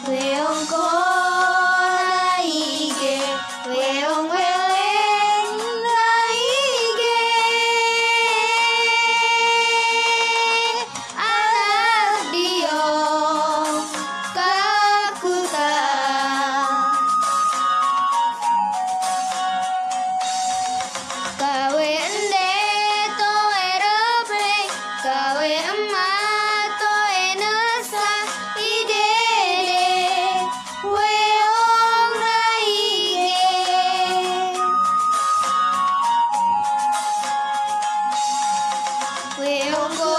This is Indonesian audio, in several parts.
weong ko naige, weong weleng naige, anak diong kakuta, kawe ende to erobre, kawe emak to enesa idere, weong naige, weong ko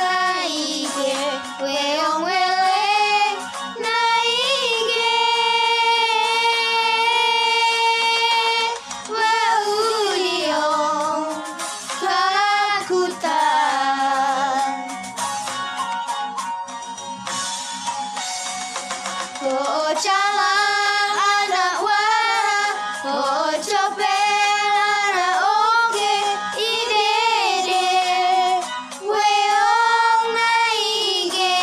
naige, weong weleng naige, wau diong kakutan, oh calang anak wara, oh copel anak oge idede, weong naige,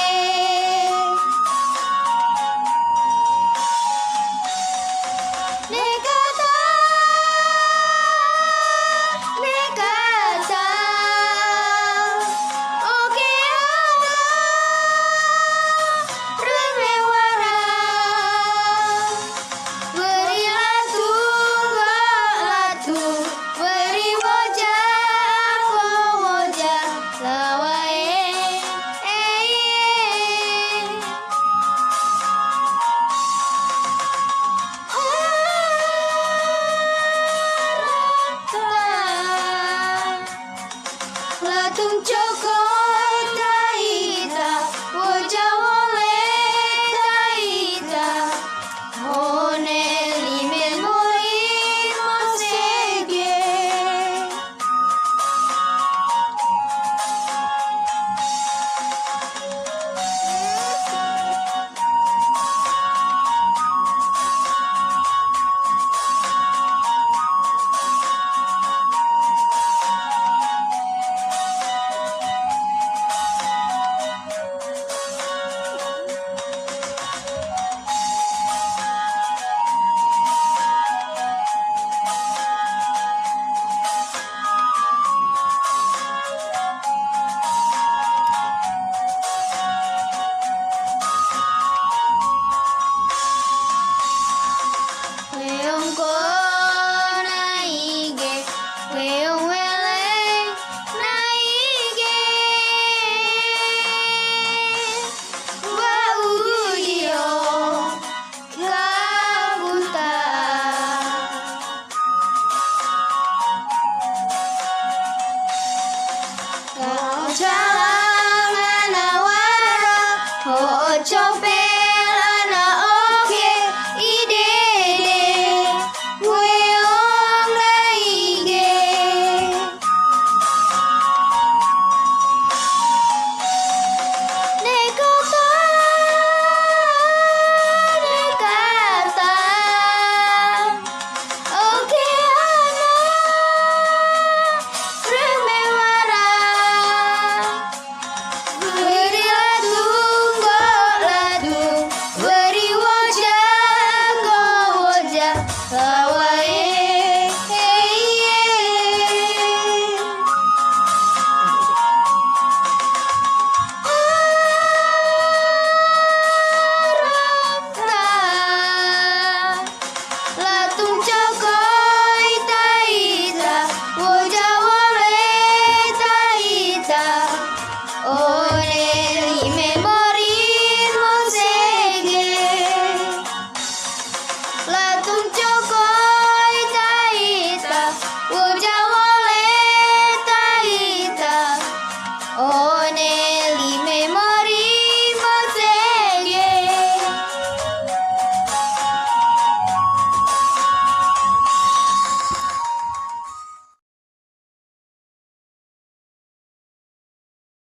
nekata, nekata, oge anak remewara, beri latu gak latu, beri wajah ko wajah lawae, latung Joko taita, wajah wole taita, hone lime mori mosege, weong ko naige, weong weleng naige, wau diong kabutan, oh calang anak wara, oh copel